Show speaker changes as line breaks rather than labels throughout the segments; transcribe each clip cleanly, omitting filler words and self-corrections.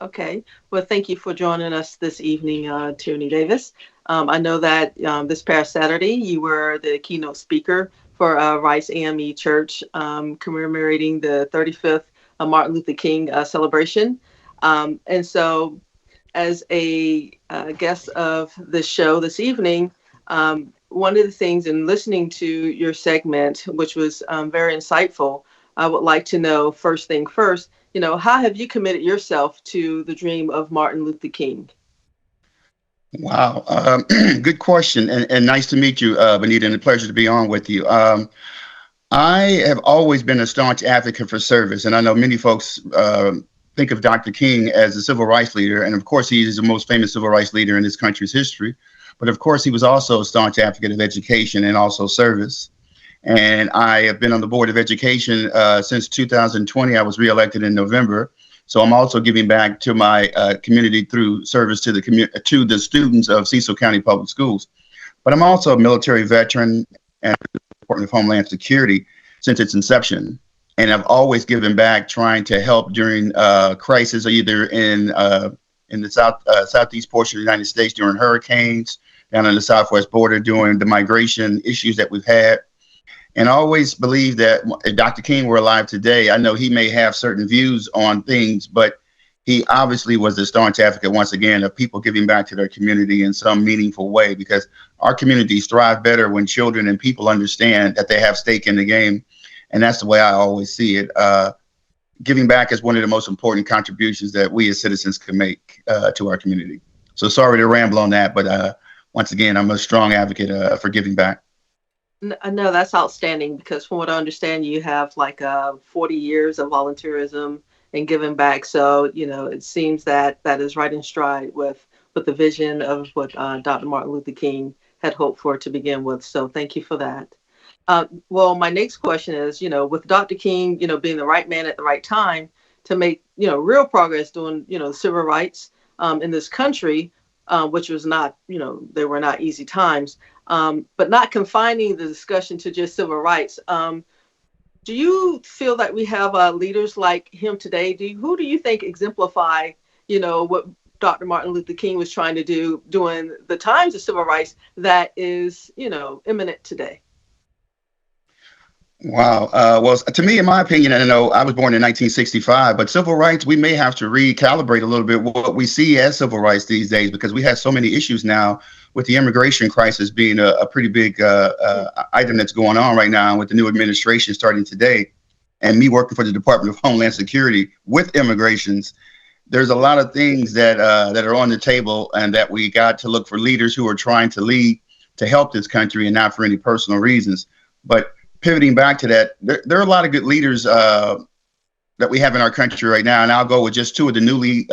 Okay. Well, thank you for joining us this evening, Tierney Davis. I know that this past Saturday you were the keynote speaker for Rice AME Church, commemorating the 35th Martin Luther King celebration. And so, as a guest of the show this evening, one of the things in listening to your segment, which was very insightful, I would like to know first thing first, how have you committed yourself to the dream of Martin Luther King?
Wow. Good question. And nice to meet you, Bonita, and a pleasure to be on with you. I have always been a staunch advocate for service. And I know many folks think of Dr. King as a civil rights leader. And of course, he is the most famous civil rights leader in this country's history. But of course, he was also a staunch advocate of education and also service. And I have been on the Board of Education since 2020. I was reelected in November. So I'm also giving back to my community through service to the students of Cecil County Public Schools. But I'm also a military veteran and Department of Homeland Security since its inception. And I've always given back, trying to help during crisis, either in the southeast portion of the United States during hurricanes, down on the southwest border during the migration issues that we've had. And I always believe that if Dr. King were alive today, I know he may have certain views on things, but he obviously was a staunch advocate, once again, of people giving back to their community in some meaningful way, because our communities thrive better when children and people understand that they have stake in the game. And that's the way I always see it. Giving back is one of the most important contributions that we as citizens can make to our community. So sorry to ramble on that, but once again, I'm a strong advocate for giving back.
No, that's outstanding because from what I understand, you have like 40 years of volunteerism and giving back. So, it seems that that is right in stride with the vision of what Dr. Martin Luther King had hoped for to begin with. So thank you for that. Well, my next question is, with Dr. King, being the right man at the right time to make, real progress doing, civil rights in this country, which was not, they were not easy times, but not confining the discussion to just civil rights. Do you feel that we have leaders like him today? Who do you think exemplify, what Dr. Martin Luther King was trying to do during the times of civil rights that is, imminent today?
Wow. Well, to me, in my opinion, and I know I was born in 1965, but civil rights, we may have to recalibrate a little bit what we see as civil rights these days, because we have so many issues now with the immigration crisis being a pretty big item that's going on right now with the new administration starting today. And me working for the Department of Homeland Security with immigrations, there's a lot of things that are on the table, and that we got to look for leaders who are trying to lead to help this country and not for any personal reasons. But pivoting back to that, there are a lot of good leaders that we have in our country right now. And I'll go with just two of the newly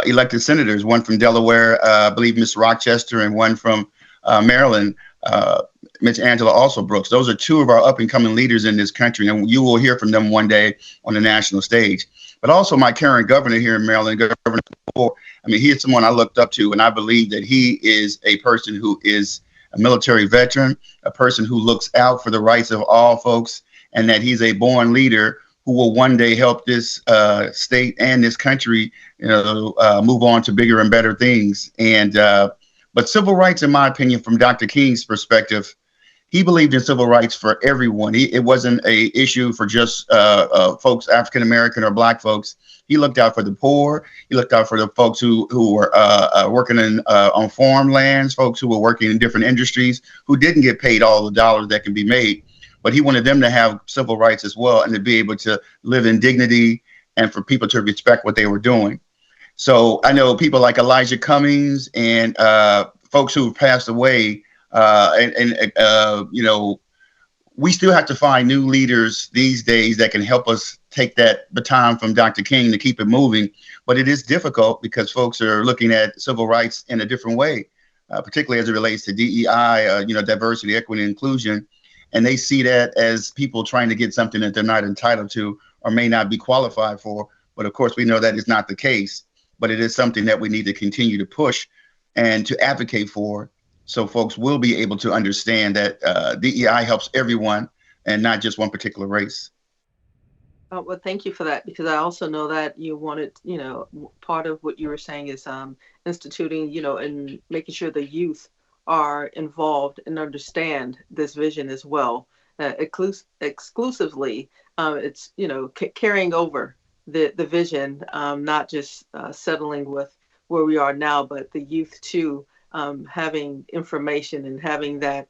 elected senators, one from Delaware, I believe Miss Rochester, and one from Maryland, Miss Angela also Brooks. Those are two of our up and coming leaders in this country, and you will hear from them one day on the national stage. But also my current governor here in Maryland, Governor Moore, I mean, he is someone I looked up to, and I believe that he is a person who is a military veteran, a person who looks out for the rights of all folks, and that he's a born leader who will one day help this state and this country, move on to bigger and better things. And but civil rights, in my opinion, from Dr. King's perspective, he believed in civil rights for everyone. It wasn't a issue for just folks, African American or Black folks. He looked out for the poor. He looked out for the folks who were working on farm lands, folks who were working in different industries, who didn't get paid all the dollars that can be made. But he wanted them to have civil rights as well, and to be able to live in dignity, and for people to respect what they were doing. So I know people like Elijah Cummings and folks who have passed away, we still have to find new leaders these days that can help us take that baton from Dr. King to keep it moving. But it is difficult because folks are looking at civil rights in a different way, particularly as it relates to DEI, diversity, equity, and inclusion. And they see that as people trying to get something that they're not entitled to or may not be qualified for. But of course, we know that is not the case. But it is something that we need to continue to push and to advocate for, so folks will be able to understand that DEI helps everyone and not just one particular race.
Well, thank you for that, because I also know that you wanted, part of what you were saying is instituting, and making sure the youth are involved and understand this vision as well. Exclusively, it's, carrying over the vision, not just settling with where we are now, but the youth too, having information and having that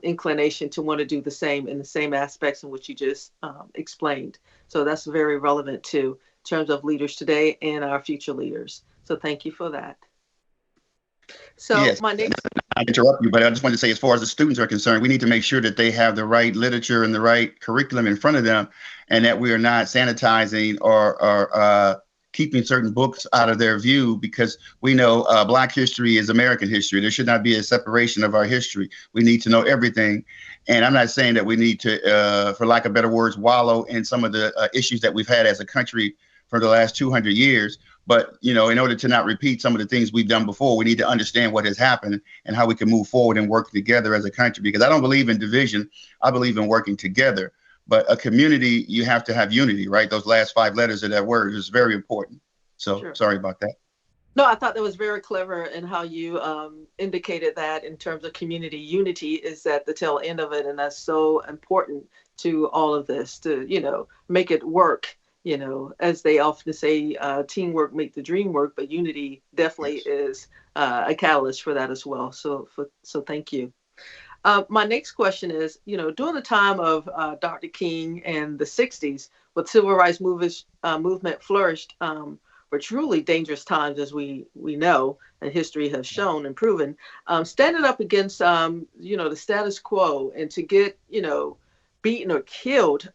inclination to want to do the same in the same aspects in which you just explained. So that's very relevant too, in terms of leaders today and our future leaders. So thank you for that. So
Yes,
my next,
I interrupt you, but I just wanted to say, as far as the students are concerned, we need to make sure that they have the right literature and the right curriculum in front of them, and that we are not sanitizing or keeping certain books out of their view, because we know Black history is American history. There should not be a separation of our history. We need to know everything. And I'm not saying that we need to, for lack of better words, wallow in some of the issues that we've had as a country for the last 200 years. But, in order to not repeat some of the things we've done before, we need to understand what has happened and how we can move forward and work together as a country. Because I don't believe in division. I believe in working together. But a community, you have to have unity, right? Those last five letters of that word is very important. So
sure.
sorry about that.
No, I thought that was very clever in how you indicated that in terms of community unity is at the tail end of it, and that's so important to all of this to make it work. As they often say, teamwork make the dream work, but unity definitely
Yes.
is a catalyst for that as well. So thank you. My next question is, during the time of Dr. King and the '60s, when civil rights movement flourished, were truly dangerous times, as we know, and history has shown and proven. Standing up against, the status quo and to get, beaten or killed.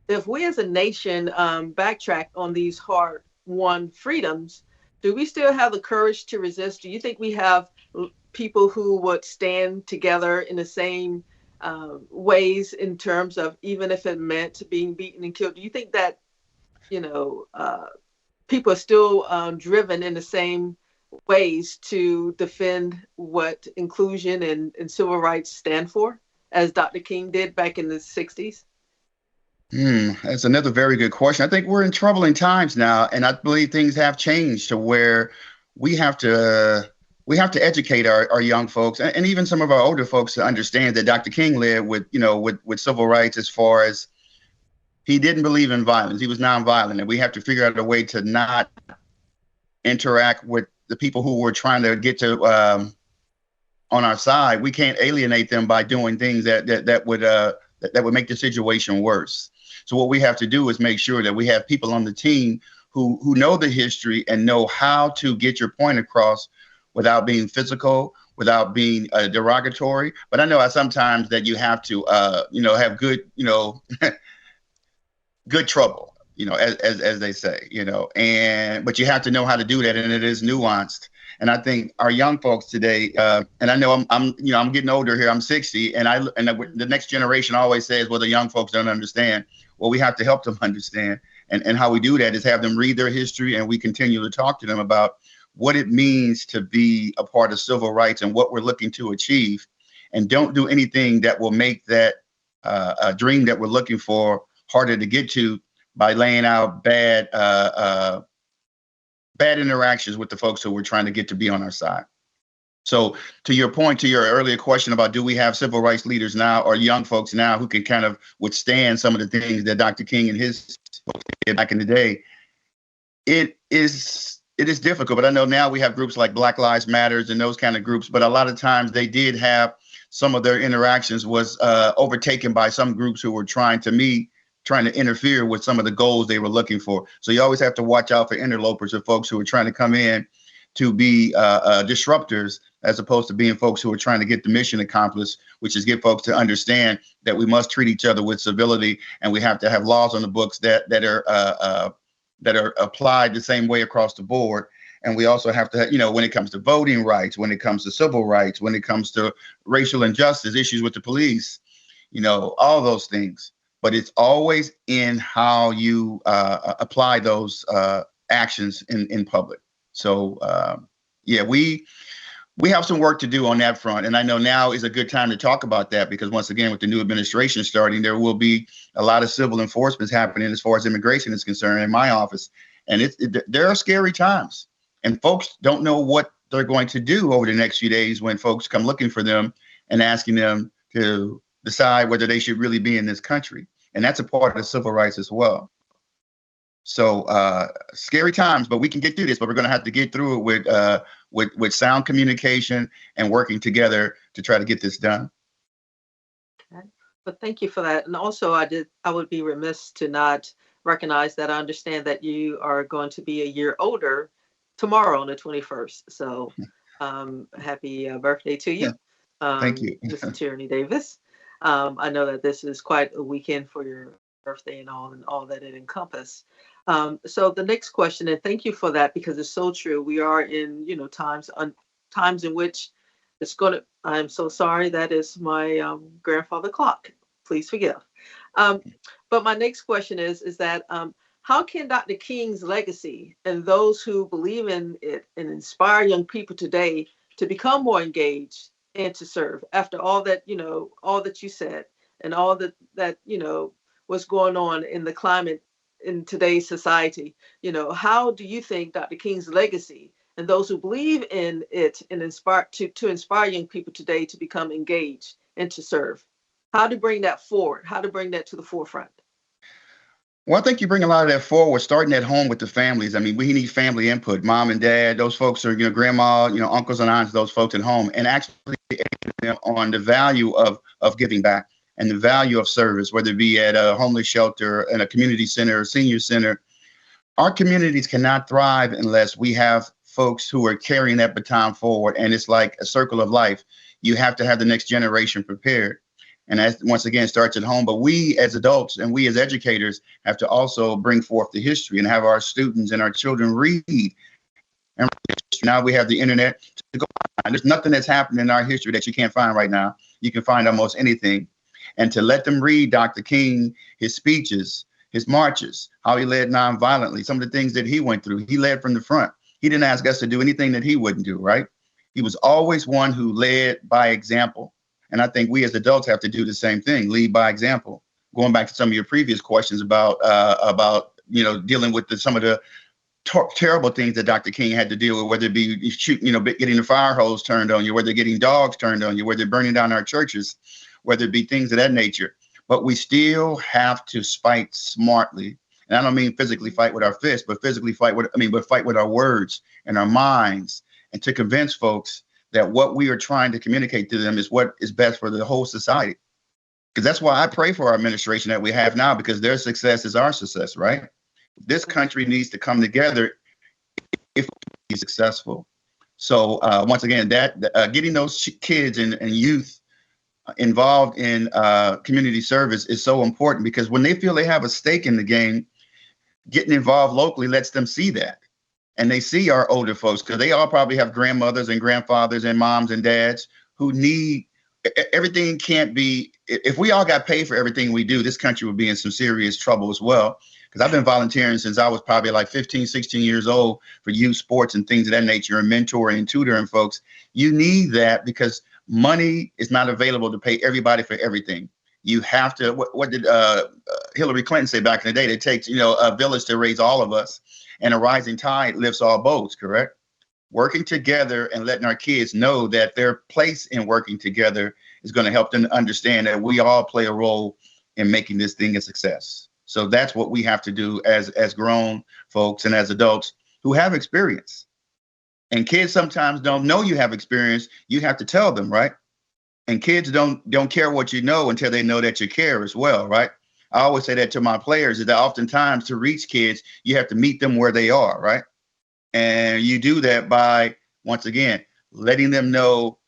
If we as a nation backtrack on these hard-won freedoms, do we still have the courage to resist? Do you think we have people who would stand together in the same ways in terms of even if it meant being beaten and killed? Do you think that you know people are still driven in the same ways to defend what inclusion and civil rights stand for, as Dr. King did back in the '60s?
That's another very good question. I think we're in troubling times now, and I believe things have changed to where we have to we have to educate our young folks, and even some of our older folks, to understand that Dr. King led with civil rights, as far as he didn't believe in violence. He was nonviolent, and we have to figure out a way to not interact with the people who were trying to get to on our side. We can't alienate them by doing things that would make the situation worse. So what we have to do is make sure that we have people on the team who know the history and know how to get your point across without being physical, without being derogatory. But I know sometimes that you have to, have good, good trouble, as they say, and but you have to know how to do that, and it is nuanced. And I think our young folks today, and I know I'm getting older here. I'm 60, and the next generation always says, well, the young folks don't understand. Well, we have to help them understand, and how we do that is have them read their history, and we continue to talk to them about what it means to be a part of civil rights and what we're looking to achieve, and don't do anything that will make that a dream that we're looking for harder to get to by laying out bad interactions with the folks who we're trying to get to be on our side. So to your point, to your earlier question about do we have civil rights leaders now or young folks now who can kind of withstand some of the things that Dr. King and his folks did back in the day, it is difficult. But I know now we have groups like Black Lives Matters and those kind of groups, but a lot of times they did have some of their interactions was overtaken by some groups who were trying to interfere with some of the goals they were looking for. So you always have to watch out for interlopers or folks who are trying to come in to be disruptors, as opposed to being folks who are trying to get the mission accomplished, which is get folks to understand that we must treat each other with civility, and we have to have laws on the books that are applied the same way across the board. And we also have to, when it comes to voting rights, when it comes to civil rights, when it comes to racial injustice, issues with the police, all those things. But it's always in how you apply those actions in public. So, yeah, We have some work to do on that front. And I know now is a good time to talk about that because once again, with the new administration starting, there will be a lot of civil enforcement happening as far as immigration is concerned in my office. And there are scary times and folks don't know what they're going to do over the next few days when folks come looking for them and asking them to decide whether they should really be in this country. And that's a part of the civil rights as well. So scary times, but we can get through this. But we're going to have to get through it with sound communication and working together to try to get this done.
Okay. But thank you for that. And also, I would be remiss to not recognize that I understand that you are going to be a year older tomorrow on the 21st. So happy birthday to you,
Thank you.
Mr. Tierney Davis. I know that this is quite a weekend for your birthday and all that it encompasses. So the next question, and thank you for that because it's so true. We are in times in which it's going to. I'm so sorry. That is my grandfather clock. Please forgive. But my next question is that how can Dr. King's legacy and those who believe in it and inspire young people today to become more engaged and to serve after all that all that you said and all that what's going on in the climate in today's society? How do you think Dr. King's legacy and those who believe in it and inspire to inspire young people today to become engaged and to serve, how to bring that forward, how to bring that to the forefront?
Well, I think you bring a lot of that forward, starting at home with the families. I mean, we need family input, mom and dad, those folks are, grandma, uncles and aunts, those folks at home, and actually educate them on the value of giving back and the value of service, whether it be at a homeless shelter, in a community center, a senior center. Our communities cannot thrive unless we have folks who are carrying that baton forward. And it's like a circle of life. You have to have the next generation prepared. And that, once again, starts at home. But we as adults and we as educators have to also bring forth the history and have our students and our children read. And now we have the internet to go on. There's nothing that's happened in our history that you can't find right now. You can find almost anything. And to let them read Dr. King, his speeches, his marches, how he led nonviolently, some of the things that he went through. He led from the front. He didn't ask us to do anything that he wouldn't do, right? He was always one who led by example. And I think we as adults have to do the same thing, lead by example. Going back to some of your previous questions about dealing with some of the terrible things that Dr. King had to deal with, whether it be getting the fire hose turned on you, whether getting dogs turned on you, whether burning down our churches, whether it be things of that nature. But we still have to fight smartly. And I don't mean physically fight with our fists, but physically fight with our words and our minds, and to convince folks that what we are trying to communicate to them is what is best for the whole society. Because that's why I pray for our administration that we have now, because their success is our success, right? This country needs to come together if we be successful. So once again, that getting those kids and youth involved in community service is so important, because when they feel they have a stake in the game, getting involved locally lets them see that. And they see our older folks, because they all probably have grandmothers and grandfathers and moms and dads who need everything. Can't be, if we all got paid for everything we do, this country would be in some serious trouble as well. Because I've been volunteering since I was probably like 15, 16 years old for youth sports and things of that nature, and mentoring and tutoring folks. You need that because money is not available to pay everybody for everything. You have to, what did Hillary Clinton say back in the day? It takes, a village to raise all of us. And a rising tide lifts all boats, correct? Working together and letting our kids know that their place in working together is going to help them understand that we all play a role in making this thing a success. So that's what we have to do as grown folks and as adults who have experience. And kids sometimes don't know you have experience. You have to tell them, right? And kids don't care what you know until they know that you care as well, right? I always say that to my players, is that oftentimes to reach kids, you have to meet them where they are, right? And you do that by, once again, letting them know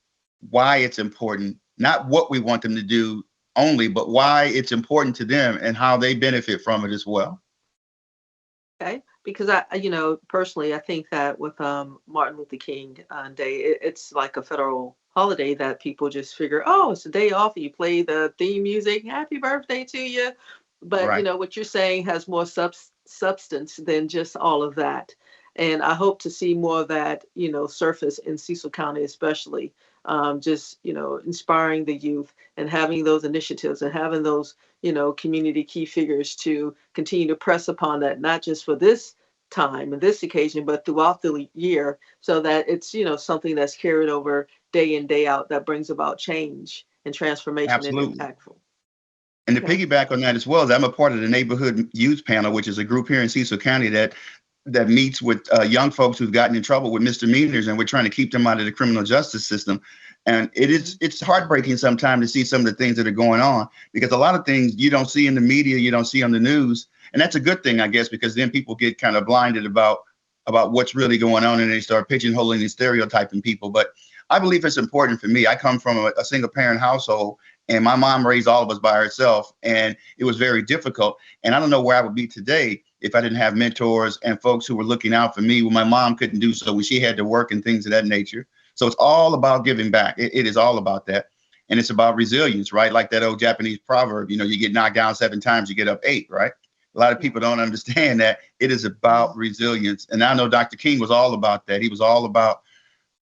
why it's important, not what we want them to do only, but why it's important to them and how they benefit from it as well.
Okay, because personally, I think that with Martin Luther King Day, it's like a federal holiday that people just figure, oh, it's a day off. You play the theme music, happy birthday to you. But
Right.
what you're saying has more substance than just all of that. And I hope to see more of that, surface in Cecil County, especially, just, inspiring the youth and having those initiatives and having those, community key figures to continue to press upon that, not just for this time and this occasion, but throughout the year, so that it's, something that's carried over day in, day out, that brings about change and transformation and
Absolutely.
impactful.
And to
Okay.
piggyback on that as well, is I'm a part of the neighborhood youth panel, which is a group here in Cecil County that meets with young folks who've gotten in trouble with misdemeanors, and we're trying to keep them out of the criminal justice system. And it's heartbreaking sometimes to see some of the things that are going on, because a lot of things you don't see in the media, you don't see on the news, and that's a good thing, I guess, because then people get kind of blinded about what's really going on, and they start pigeonholing and stereotyping people. But I believe it's important for me. I come from a single parent household, and my mom raised all of us by herself, and it was very difficult. And I don't know where I would be today if I didn't have mentors and folks who were looking out for me when my mom couldn't do so, when she had to work and things of that nature. So it's all about giving back. It is all about that. And it's about resilience, right? Like that old Japanese proverb, you get knocked down 7 times, you get up 8, right? A lot of people don't understand that it is about resilience. And I know Dr. King was all about that. He was all about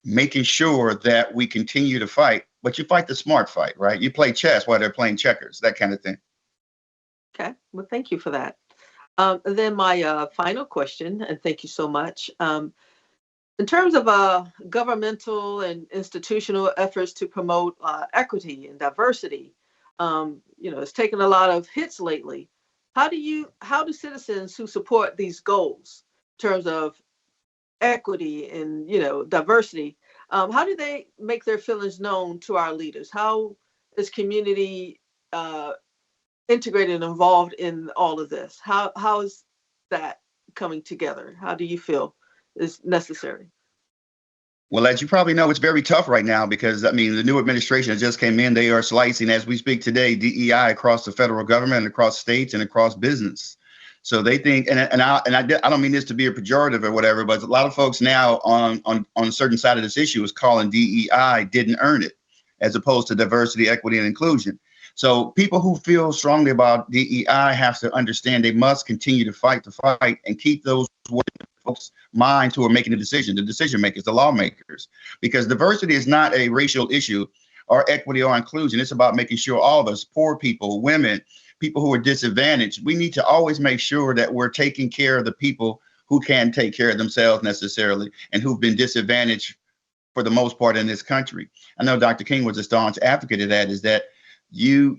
making sure that we continue to fight, but you fight the smart fight, right? You play chess while they're playing checkers, that kind of thing.
Okay. Well, thank you for that. And then my final question, and thank you so much. In terms of governmental and institutional efforts to promote equity and diversity, it's taken a lot of hits lately. How do citizens who support these goals in terms of equity and, diversity, how do they make their feelings known to our leaders? How is community uh, integrated and involved in all of this? How is that coming together? How do you feel is necessary?
Well, as you probably know, it's very tough right now because, I mean, the new administration that just came in, they are slicing, as we speak today, DEI across the federal government and across states and across business. So they think, I don't mean this to be a pejorative or whatever, but a lot of folks now on a certain side of this issue is calling DEI didn't earn it, as opposed to diversity, equity, and inclusion. So people who feel strongly about DEI have to understand they must continue to fight the fight and keep those folks' minds who are making the decision makers, the lawmakers, because diversity is not a racial issue or equity or inclusion. It's about making sure all of us, poor people, women, people who are disadvantaged, we need to always make sure that we're taking care of the people who can't take care of themselves necessarily and who've been disadvantaged for the most part in this country. I know Dr. King was a staunch advocate of that, is that you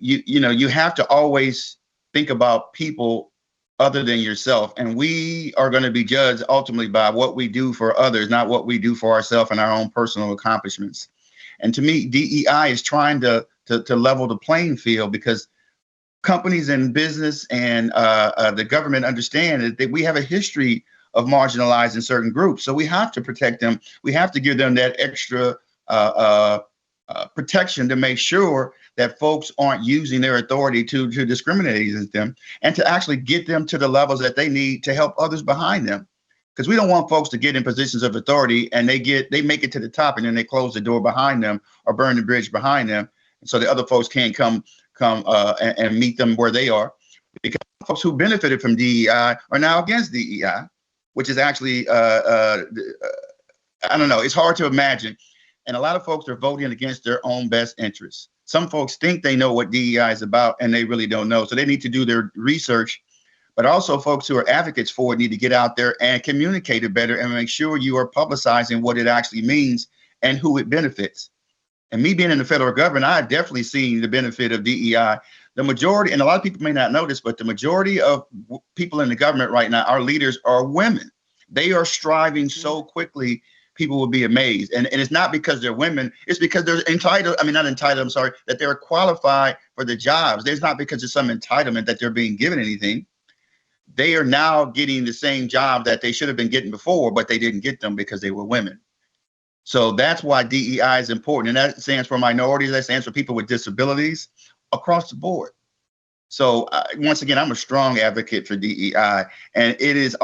have to always think about people other than yourself. And we are going to be judged ultimately by what we do for others, not what we do for ourselves and our own personal accomplishments. And to me, DEI is trying to level the playing field, because companies and business and the government understand that we have a history of marginalizing certain groups. So we have to protect them. We have to give them that extra protection to make sure that folks aren't using their authority to discriminate against them, and to actually get them to the levels that they need to help others behind them. Because we don't want folks to get in positions of authority and they make it to the top and then they close the door behind them or burn the bridge behind them, so the other folks can't come and meet them where they are. Because folks who benefited from DEI are now against DEI, which is actually I don't know. It's hard to imagine. And a lot of folks are voting against their own best interests. Some folks think they know what DEI is about, and they really don't know. So they need to do their research. But also folks who are advocates for it need to get out there and communicate it better and make sure you are publicizing what it actually means and who it benefits. And me being in the federal government, I have definitely seen the benefit of DEI. The majority, and a lot of people may not know this, but the majority of people in the government right now, our leaders, are women. They are striving so quickly, people will be amazed. And it's not because they're women, it's because they're entitled. I mean, not entitled, I'm sorry, that they're qualified for the jobs. There's not because of some entitlement that they're being given anything. They are now getting the same job that they should have been getting before, but they didn't get them because they were women. So that's why DEI is important. And that stands for minorities, that stands for people with disabilities across the board. So once again, I'm a strong advocate for DEI, and it is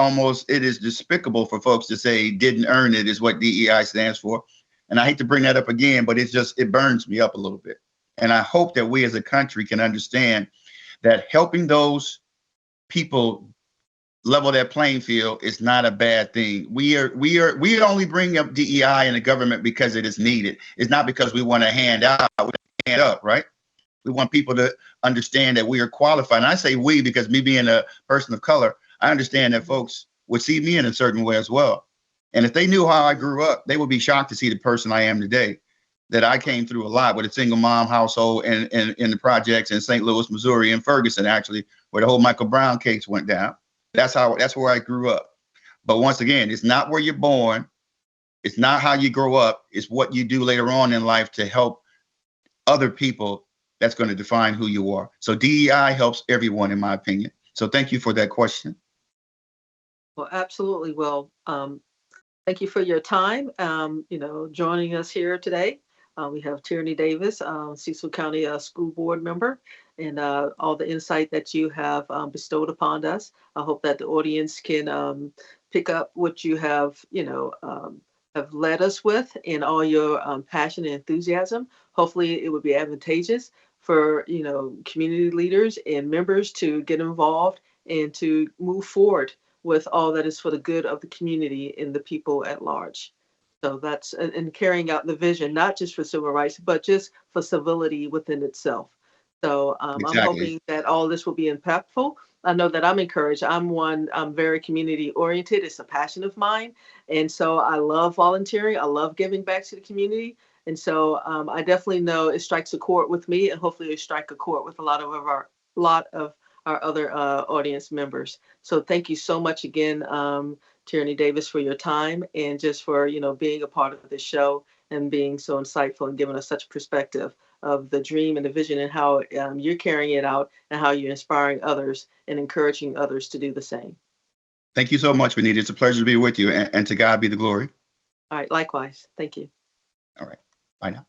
despicable for folks to say didn't earn it is what DEI stands for. And I hate to bring that up again, but it burns me up a little bit. And I hope that we as a country can understand that helping those people level that playing field is not a bad thing. We only bring up DEI in the government because it is needed. It's not because we want to hand out, hand up, right? We want people to understand that we are qualified. And I say we because me being a person of color, I understand that folks would see me in a certain way as well. And if they knew how I grew up, they would be shocked to see the person I am today. That I came through a lot with a single mom household and in the projects in St. Louis, Missouri, and Ferguson, actually, where the whole Michael Brown case went down. That's where I grew up. But once again, it's not where you're born. It's not how you grow up. It's what you do later on in life to help other people that's going to define who you are. So DEI helps everyone, in my opinion. So thank you for that question.
Well, absolutely. Well, thank you for your time, joining us here today. We have Tierney Davis, Cecil County School Board member, and all the insight that you have bestowed upon us. I hope that the audience can pick up what you have led us with in all your passion and enthusiasm. Hopefully, it would be advantageous for community leaders and members to get involved and to move forward with all that is for the good of the community and the people at large. So that's and carrying out the vision, not just for civil rights, but just for civility within itself. So I'm
Exactly.
hoping that all this will be impactful. I know that I'm encouraged. I'm very community oriented. It's a passion of mine. And so I love volunteering. I love giving back to the community. And so I definitely know it strikes a chord with me, and hopefully it strike a chord with a lot of our other audience members. So thank you so much again, Tierney Davis, for your time and just for being a part of this show and being so insightful and giving us such perspective of the dream and the vision and how you're carrying it out and how you're inspiring others and encouraging others to do the same.
Thank you so much, Bonita. It's a pleasure to be with you, and to God be the glory.
All right, likewise. Thank you.
All right. Bye now.